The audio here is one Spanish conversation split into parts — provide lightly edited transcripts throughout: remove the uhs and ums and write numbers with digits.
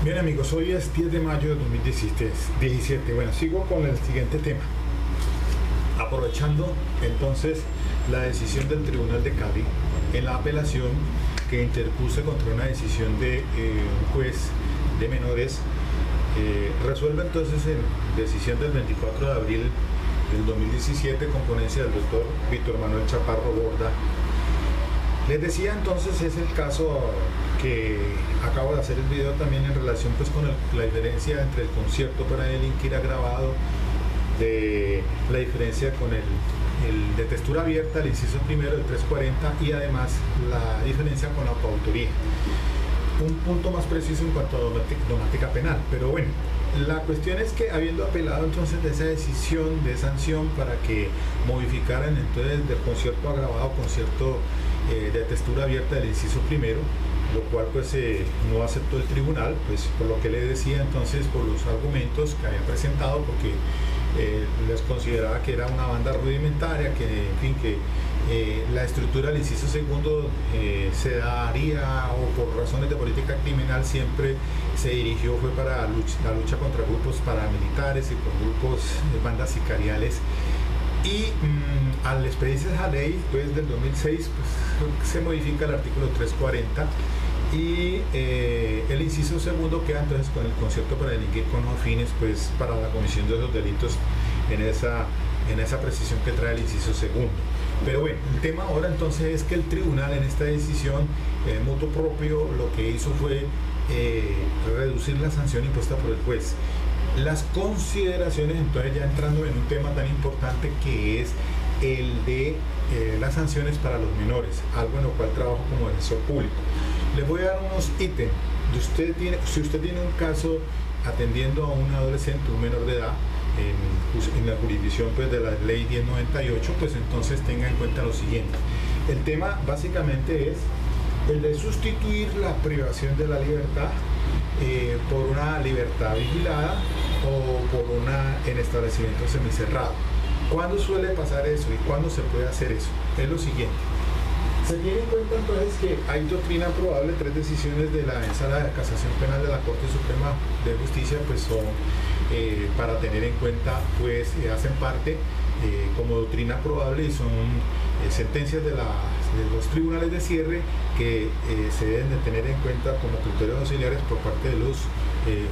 Bien amigos, hoy es 10 de mayo de 2017. Bueno, sigo con el siguiente tema. Aprovechando entonces la decisión del Tribunal de Cali en la apelación que interpuse contra una decisión de un juez de menores, resuelve entonces en decisión del 24 de abril del 2017 con ponencia del doctor Víctor Manuel Chaparro Borda. Les decía entonces, es el caso que acabo de hacer el video también en relación pues con la diferencia entre el concierto para delinquir agravado, de la diferencia con el de textura abierta, el inciso primero del 340, y además la diferencia con la coautoría. Un punto más preciso en cuanto a dogmática penal, pero bueno, la cuestión es que habiendo apelado entonces de esa decisión de sanción para que modificaran entonces del concierto agravado concierto de textura abierta del inciso primero, lo cual pues no aceptó el tribunal, pues por lo que le decía entonces, por los argumentos que había presentado, porque les consideraba que era una banda rudimentaria, que en fin, que la estructura del inciso segundo se daría, o por razones de política criminal siempre se dirigió, fue para la lucha contra grupos paramilitares y por grupos bandas sicariales. Y al expedirse esa ley pues, del 2006, pues, se modifica el artículo 340 y el inciso segundo queda entonces con el concierto para delinquir con fines pues, para la comisión de esos delitos en esa precisión que trae el inciso segundo. Pero bueno, el tema ahora entonces es que el tribunal en esta decisión motu propio lo que hizo fue reducir la sanción impuesta por el juez. Las consideraciones, entonces ya entrando en un tema tan importante que es el de las sanciones para los menores, algo en lo cual trabajo como defensor público. Les voy a dar unos ítems. Si usted tiene un caso atendiendo a un adolescente, un menor de edad, en la jurisdicción pues, de la ley 1098, pues entonces tenga en cuenta lo siguiente. El tema básicamente es el de sustituir la privación de la libertad por una libertad vigilada o por una en establecimiento semicerrado. ¿Cuándo suele pasar eso y cuándo se puede hacer eso? Es lo siguiente. Se tiene en cuenta entonces que hay doctrina probable, 3 decisiones de la Sala de Casación Penal de la Corte Suprema de Justicia pues son para tener en cuenta, pues hacen parte como doctrina probable y son sentencias de los tribunales de cierre que se deben de tener en cuenta como criterios auxiliares por parte de los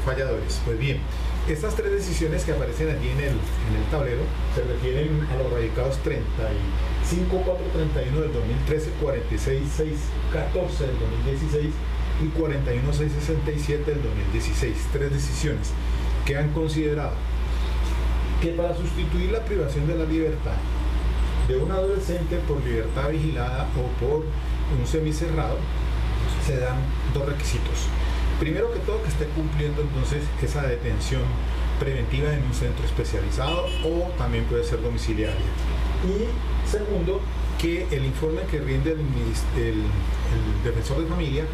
falladores. Pues bien, estas 3 decisiones que aparecen allí en el tablero se refieren a los radicados 35.431 del 2013, 46.614 del 2016 y 41.667 del 2016. 3 decisiones que han considerado que para sustituir la privación de la libertad de un adolescente por libertad vigilada o por un semicerrado se dan 2 requisitos. Primero que todo, que esté cumpliendo entonces esa detención preventiva en un centro especializado o también puede ser domiciliaria. Y segundo, que el informe que rinde el defensor de familia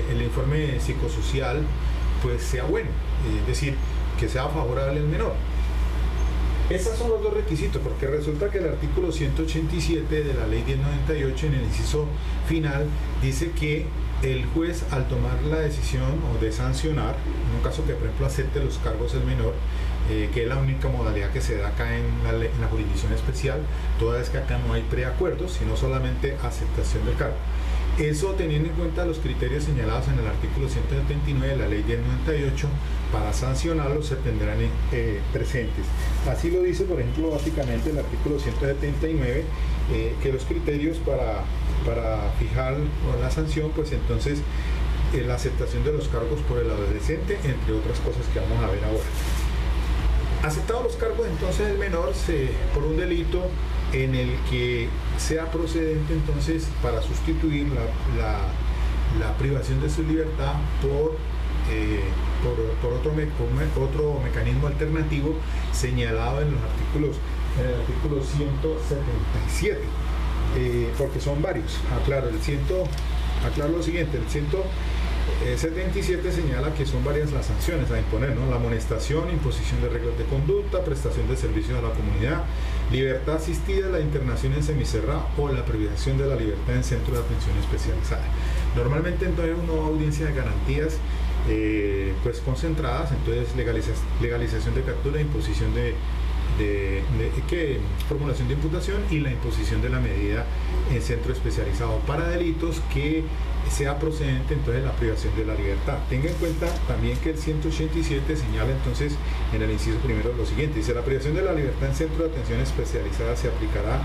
el informe psicosocial pues sea bueno, es decir, que sea favorable al menor. Esos son los 2 requisitos, porque resulta que el artículo 187 de la ley 1098 en el inciso final dice que el juez, al tomar la decisión o de sancionar, en un caso que por ejemplo acepte los cargos del menor, que es la única modalidad que se da acá en la jurisdicción especial, toda vez que acá no hay preacuerdos, sino solamente aceptación del cargo. Eso teniendo en cuenta los criterios señalados en el artículo 179 de la ley 1098, para sancionarlos se tendrán presentes. Así lo dice, por ejemplo, básicamente el artículo 179, que los criterios para fijar la sanción, pues entonces la aceptación de los cargos por el adolescente, entre otras cosas que vamos a ver ahora. Aceptados los cargos entonces el menor por un delito en el que sea procedente entonces para sustituir la privación de su libertad por otro mecanismo alternativo señalado en el artículo 177, porque son varios. Aclaro lo siguiente, el 177 señala que son varias las sanciones a imponer, ¿no? La amonestación, imposición de reglas de conducta, prestación de servicios a la comunidad, libertad asistida, la internación en semicerrado o la privación de la libertad en centro de atención especializada. Normalmente entonces uno va a audiencia de garantías pues concentradas, entonces legalización de captura, imposición de formulación de imputación y la imposición de la medida en centro especializado para delitos que sea procedente entonces la privación de la libertad. Tenga en cuenta también que el 187 señala entonces en el inciso primero lo siguiente, dice: la privación de la libertad en centro de atención especializada se aplicará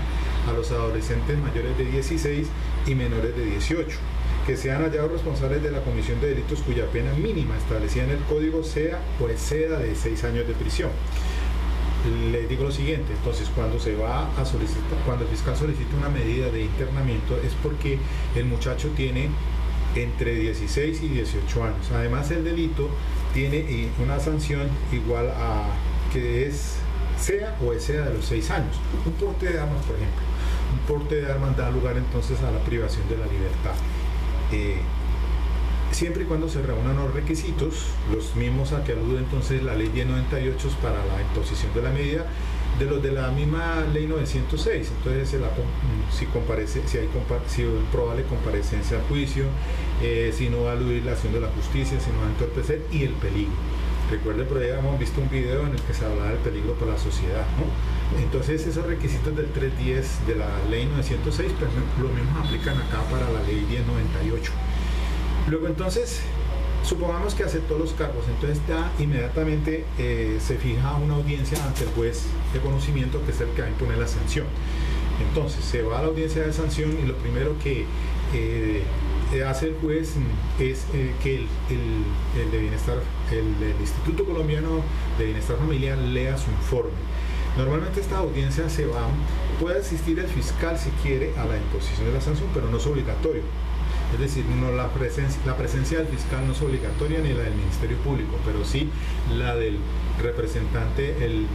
a los adolescentes mayores de 16 y menores de 18 que sean hallados responsables de la comisión de delitos cuya pena mínima establecida en el código sea o exceda de 6 años de prisión. Le digo lo siguiente, entonces cuando se va a solicitar, cuando el fiscal solicita una medida de internamiento es porque el muchacho tiene entre 16 y 18 años. Además el delito tiene una sanción igual a que sea o exceda de los 6 años. Un porte de armas, por ejemplo. Un porte de armas da lugar entonces a la privación de la libertad. Siempre y cuando se reúnan los requisitos, los mismos a que alude entonces la ley 1098 para la imposición de la medida, de los de la misma ley 906. Entonces si hay probable comparecencia al juicio, si no va a aludir la acción de la justicia, si no va a entorpecer, y el peligro. Recuerden, por ahí hemos visto un video en el que se hablaba del peligro para la sociedad, ¿no? Entonces esos requisitos del 310 de la ley 906 pues, lo mismo aplican acá para la ley 1098. Luego entonces, supongamos que aceptó los cargos, entonces ya inmediatamente se fija una audiencia ante el juez de conocimiento, que es el que va a imponer la sanción. Entonces se va a la audiencia de sanción y lo primero que hace el juez es que el de bienestar, el Instituto Colombiano de Bienestar Familiar lea su informe. Normalmente esta audiencia puede asistir el fiscal si quiere a la imposición de la sanción, pero no es obligatorio. Es decir, la presencia del fiscal no es obligatoria ni la del Ministerio Público, pero sí la del representante del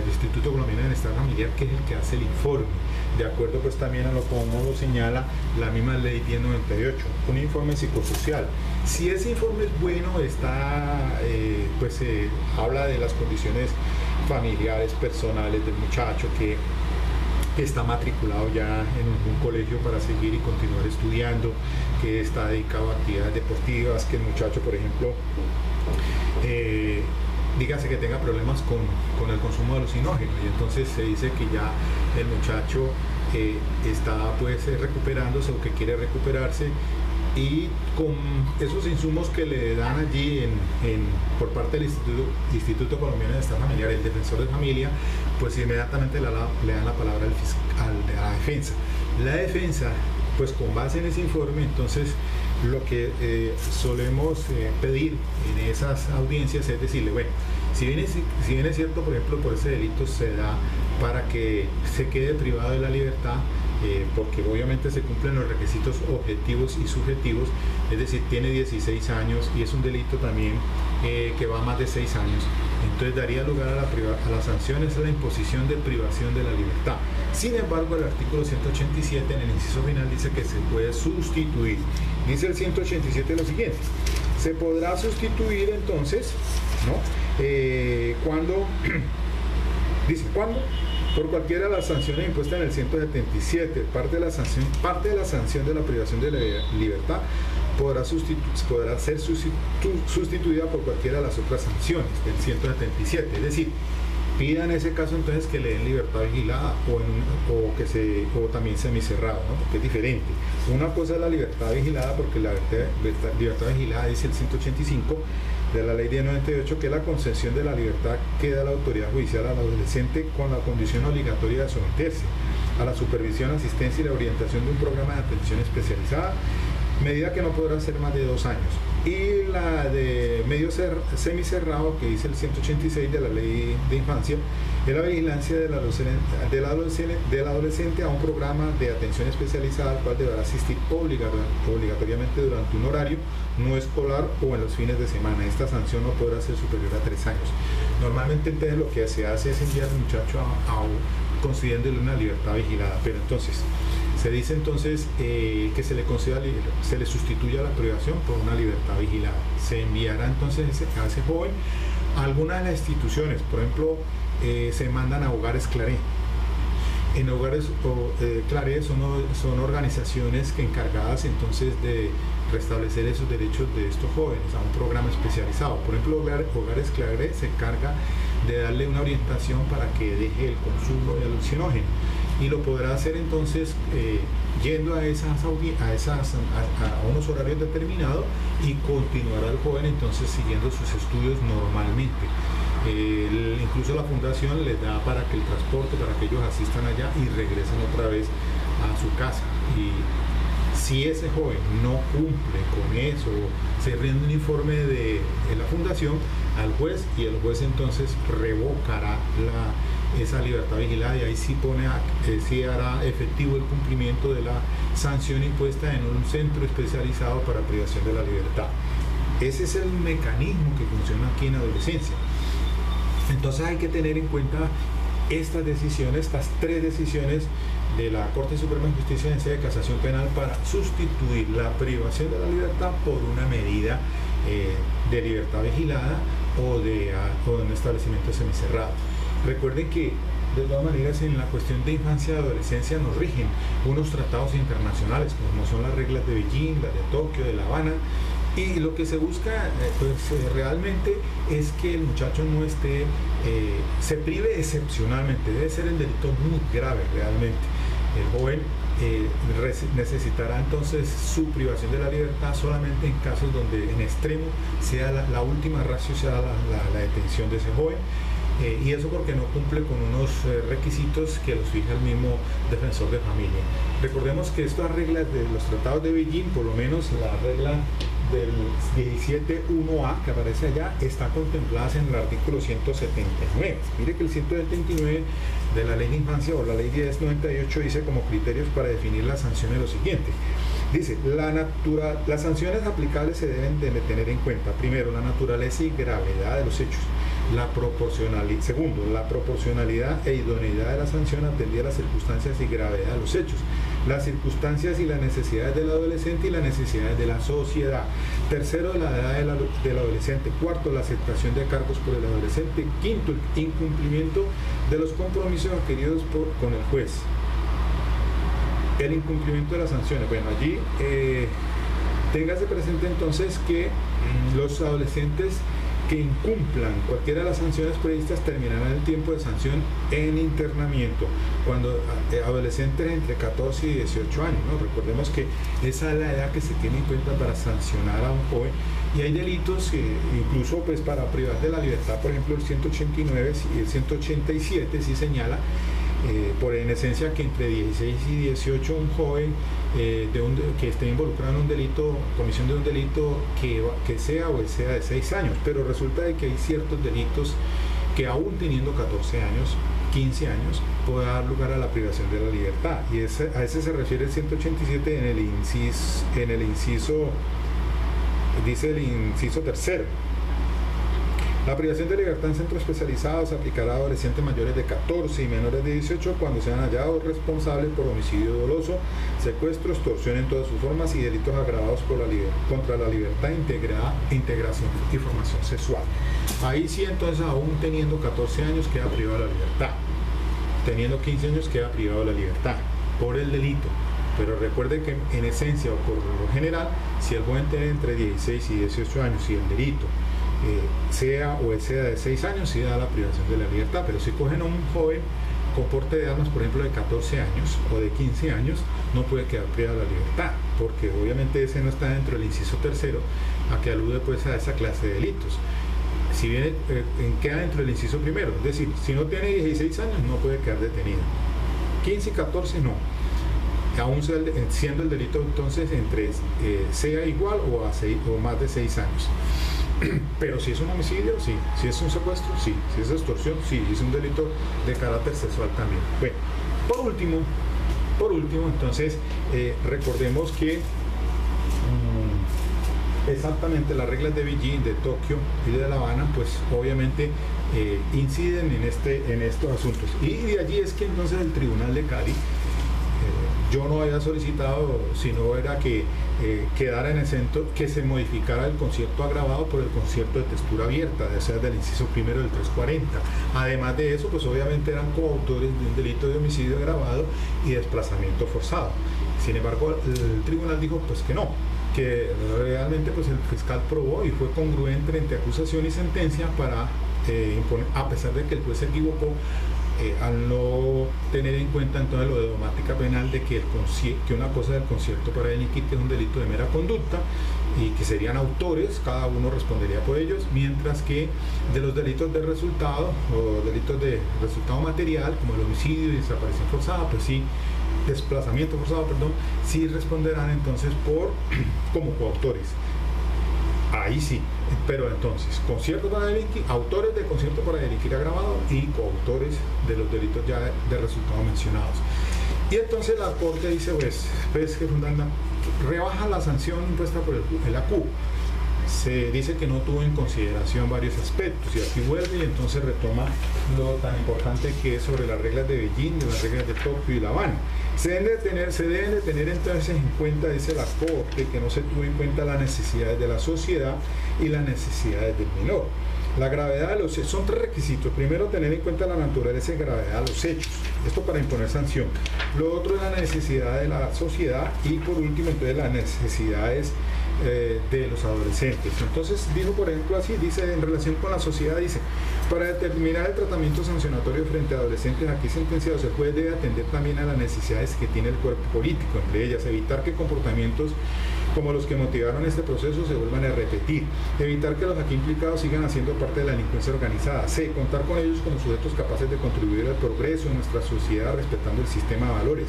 Instituto Colombiano de Bienestar Familiar, que es el que hace el informe, de acuerdo pues también a lo como lo señala la misma ley 1098, un informe psicosocial. Si ese informe es bueno, habla de las condiciones familiares, personales del muchacho, que está matriculado ya en un colegio para seguir y continuar estudiando, que está dedicado a actividades deportivas, que el muchacho, por ejemplo, dígase que tenga problemas con el consumo de alucinógenos, y entonces se dice que ya el muchacho está pues recuperándose o que quiere recuperarse, y con esos insumos que le dan allí por parte del Instituto Colombiano de Bienestar Familiar, el defensor de familia, pues inmediatamente le dan la palabra al fiscal de la defensa. La defensa, pues con base en ese informe, entonces lo que solemos pedir en esas audiencias es decirle, bueno, si bien es cierto, por ejemplo, por ese delito se da para que se quede privado de la libertad, porque obviamente se cumplen los requisitos objetivos y subjetivos, es decir, tiene 16 años y es un delito también que va a más de 6 años, entonces daría lugar a las sanciones, a la imposición de privación de la libertad. Sin embargo, el artículo 187 en el inciso final dice que se puede sustituir. Dice el 187 lo siguiente: se podrá sustituir entonces, ¿no? Cuando por cualquiera de las sanciones impuestas en el 177, parte de la sanción de la privación de la libertad podrá ser sustituida por cualquiera de las otras sanciones del 177. Es decir, pida en ese caso entonces que le den libertad vigilada o también semicerrado, ¿no? Porque es diferente. Una cosa es la libertad vigilada, porque la libertad vigilada dice el 185 de la ley 1098, que la concesión de la libertad que da la autoridad judicial al adolescente con la condición obligatoria de someterse a la supervisión, asistencia y la orientación de un programa de atención especializada, medida que no podrá ser más de 2 años. Y la de medio semicerrado, que dice el 186 de la ley de infancia, es la vigilancia del adolescente a un programa de atención especializada al cual deberá asistir obligatoriamente durante un horario no escolar o en los fines de semana. Esta sanción no podrá ser superior a 3 años. Normalmente entonces lo que se hace es enviar al muchacho concediéndole una libertad vigilada, pero entonces se dice entonces que se le sustituya la privación por una libertad vigilada. Se enviará entonces a ese joven a alguna de las instituciones, por ejemplo, se mandan a hogares Claré. En Hogares Claret son organizaciones que encargadas entonces de restablecer esos derechos de estos jóvenes a un programa especializado. Por ejemplo, Hogares Claret se encarga de darle una orientación para que deje el consumo de alucinógeno, y lo podrá hacer entonces yendo a unos horarios determinados, y continuará el joven entonces siguiendo sus estudios normalmente. Incluso la fundación les da para que el transporte, para que ellos asistan allá y regresen otra vez a su casa. Y si ese joven no cumple con eso, se rinde un informe de la fundación al juez, y el juez entonces revocará esa libertad vigilada, y ahí sí sí hará efectivo el cumplimiento de la sanción impuesta en un centro especializado para privación de la libertad. Ese es el mecanismo que funciona aquí en adolescencia. Entonces hay que tener en cuenta estas decisiones, estas tres decisiones de la Corte Suprema de Justicia en sede de casación penal, para sustituir la privación de la libertad por una medida de libertad vigilada o de un establecimiento semicerrado. Recuerden que de todas maneras en la cuestión de infancia y adolescencia nos rigen unos tratados internacionales, como son las reglas de Beijing, las de Tokio, de La Habana, y lo que se busca realmente es que el muchacho no se prive excepcionalmente. Debe ser el delito muy grave realmente. El joven necesitará entonces su privación de la libertad solamente en casos donde en extremo sea la última ratio, sea la detención de ese joven. Y eso porque no cumple con unos requisitos que los fija el mismo defensor de familia. Recordemos que estas reglas de los tratados de Beijing, por lo menos la regla del 17.1a que aparece allá, está contemplada en el artículo 179. Mire que el 179 de la Ley de Infancia, o la Ley 1098, dice como criterios para definir las sanciones lo siguiente. Dice, las sanciones aplicables se deben de tener en cuenta, primero, la naturaleza y gravedad de los hechos. Segundo, la proporcionalidad e idoneidad de la sanción atendida a las circunstancias y gravedad de los hechos, las circunstancias y las necesidades del adolescente y las necesidades de la sociedad. Tercero, la edad del adolescente. Cuarto, la aceptación de cargos por el adolescente. Quinto, el incumplimiento de los compromisos adquiridos con el juez. El incumplimiento de las sanciones. Bueno, allí téngase presente entonces que los adolescentes que incumplan cualquiera de las sanciones previstas terminarán el tiempo de sanción en internamiento. Cuando adolescentes entre 14 y 18 años, ¿no? Recordemos que esa es la edad que se tiene en cuenta para sancionar a un joven, y hay delitos incluso pues para privar de la libertad. Por ejemplo, el 189 y el 187 sí señala en esencia que entre 16 y 18 un joven que esté involucrado en un delito, comisión de un delito que sea de 6 años, pero resulta de que hay ciertos delitos que aún teniendo 14 años, 15 años, puede dar lugar a la privación de la libertad, y a ese se refiere el 187 en el inciso, dice el inciso tercero. La privación de libertad en centros especializados se aplicará a adolescentes mayores de 14 y menores de 18 cuando sean hallados responsables por homicidio doloso, secuestro, extorsión en todas sus formas y delitos agravados contra la libertad, integración y formación sexual. Ahí sí, entonces, aún teniendo 14 años queda privado de la libertad, teniendo 15 años queda privado de la libertad por el delito. Pero recuerde que en esencia o por lo general, si el joven tiene entre 16 y 18 años y el delito sea de 6 años, sí da la privación de la libertad. Pero si cogen a un joven con porte de armas, por ejemplo, de 14 años o de 15 años, no puede quedar privado de la libertad, porque obviamente ese no está dentro del inciso tercero, a que alude pues a esa clase de delitos. Si bien queda dentro del inciso primero, es decir, si no tiene 16 años no puede quedar detenido, 15 y 14 no, aún siendo el delito entonces sea igual o más de 6 años. Pero si es un homicidio, sí. Si es un secuestro, sí. Si es extorsión, sí. Si es un delito de carácter sexual, también. Bueno, por último, entonces, recordemos que exactamente las reglas de Beijing, de Tokio y de La Habana, pues obviamente inciden en estos asuntos. Y de allí es que entonces el Tribunal de Cali yo no había solicitado, sino era que quedara en exento, que se modificara el concierto agravado por el concierto de textura abierta, o sea, del inciso primero del 340. Además de eso, pues obviamente eran coautores de un delito de homicidio agravado y desplazamiento forzado. Sin embargo, el tribunal dijo pues que no, que realmente pues el fiscal probó y fue congruente entre acusación y sentencia para imponer, a pesar de que el juez se equivocó al no tener en cuenta entonces lo de domática penal de que una cosa del concierto para delinquir, que es un delito de mera conducta y que serían autores, cada uno respondería por ellos, mientras que de los delitos de resultado o delitos de resultado material como el homicidio y desaparición forzada, pues sí, desplazamiento forzado, perdón, sí responderán entonces como coautores. Ahí sí, pero entonces, concierto para delinquir, autores de concierto para delinquir agravado y coautores de los delitos ya de resultado mencionados. Y entonces la Corte dice, pues que rebaja la sanción impuesta por el ACU. Se dice que no tuvo en consideración varios aspectos y aquí vuelve y entonces retoma lo tan importante que es sobre las reglas de Beijing, de las reglas de Tokio y La Habana. Se deben de tener entonces en cuenta, dice la Corte, que no se tuvo en cuenta las necesidades de la sociedad y las necesidades del menor. La gravedad de los hechos, son 3 requisitos. Primero, tener en cuenta la naturaleza y gravedad de los hechos, esto para imponer sanción. Lo otro es la necesidad de la sociedad y por último entonces las necesidades de los adolescentes. Entonces dijo, por ejemplo, así, dice en relación con la sociedad, dice, para determinar el tratamiento sancionatorio frente a adolescentes aquí sentenciados, el juez debe atender también a las necesidades que tiene el cuerpo político, entre ellas evitar que comportamientos como los que motivaron este proceso se vuelvan a repetir, evitar que los aquí implicados sigan haciendo parte de la delincuencia organizada, c, contar con ellos como sujetos capaces de contribuir al progreso de nuestra sociedad respetando el sistema de valores.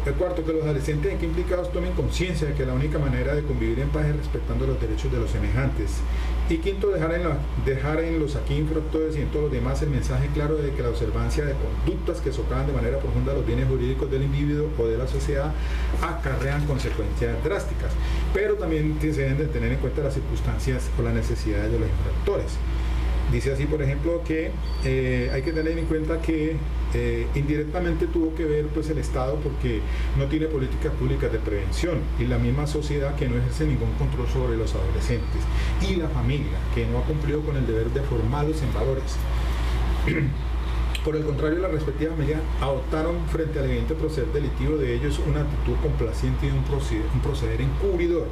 El cuarto, que los adolescentes aquí implicados tomen conciencia de que la única manera de convivir en paz es respetando los derechos de los semejantes. Y quinto, dejar en los aquí infractores y en todos los demás el mensaje claro de que la observancia de conductas que socavan de manera profunda los bienes jurídicos del individuo o de la sociedad acarrean consecuencias drásticas. Pero también se deben de tener en cuenta las circunstancias o las necesidades de los infractores. Dice así, por ejemplo, que hay que tener en cuenta que indirectamente tuvo que ver pues el Estado porque no tiene políticas públicas de prevención y la misma sociedad que no ejerce ningún control sobre los adolescentes y la familia que no ha cumplido con el deber de formarlos en valores. Por el contrario, las respectivas familias adoptaron frente al evidente proceder delictivo de ellos una actitud complaciente y un proceder encubridor,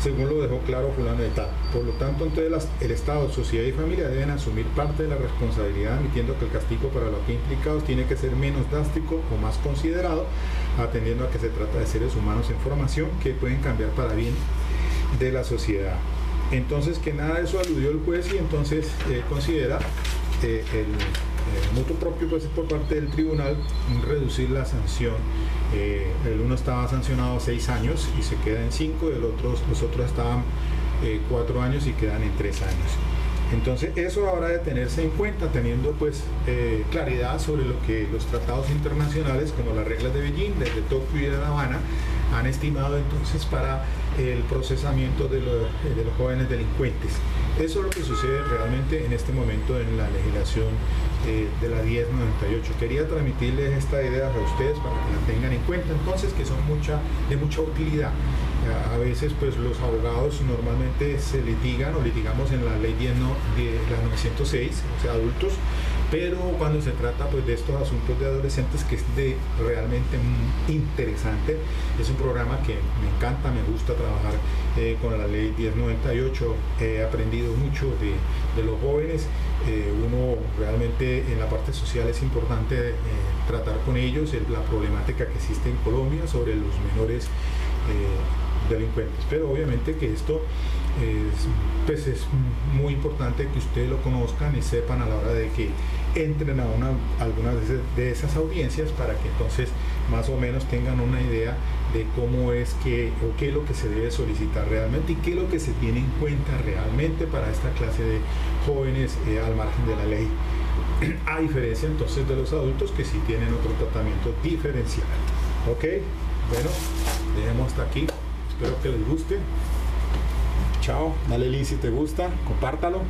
según lo dejó claro fulano de tal. Por lo tanto, entonces el Estado, sociedad y familia deben asumir parte de la responsabilidad, admitiendo que el castigo para los aquí implicados tiene que ser menos drástico o más considerado, atendiendo a que se trata de seres humanos en formación que pueden cambiar para bien de la sociedad. Entonces, que nada de eso aludió el juez y entonces considera el mutuo propio pues, por parte del tribunal reducir la sanción. El uno estaba sancionado a 6 años y se queda en 5, los otros estaban 4 años y quedan en 3 años. Entonces eso habrá de tenerse en cuenta teniendo pues claridad sobre lo que los tratados internacionales como las reglas de Beijing, desde Tokio y de La Habana han estimado entonces para el procesamiento de los jóvenes delincuentes. Eso es lo que sucede realmente en este momento en la legislación de la 1098. Quería transmitirles esta idea a ustedes para que la tengan en cuenta entonces, que son de mucha utilidad. A veces pues los abogados normalmente se litigamos en la ley 10 de la 906, o sea adultos, pero cuando se trata pues de estos asuntos de adolescentes, que es realmente interesante, es un programa que me encanta, me gusta trabajar con la ley 1098, he aprendido mucho de los jóvenes, uno realmente en la parte social es importante tratar con ellos la problemática que existe en Colombia sobre los menores delincuentes, pero obviamente que esto pues es muy importante que ustedes lo conozcan y sepan a la hora de que entren a algunas de esas audiencias para que entonces más o menos tengan una idea de cómo es que o qué es lo que se debe solicitar realmente y qué es lo que se tiene en cuenta realmente para esta clase de jóvenes al margen de la ley, a diferencia entonces de los adultos que sí tienen otro tratamiento diferencial. Ok, bueno, dejemos hasta aquí. Espero que les guste. Chao, dale like si te gusta, compártalo.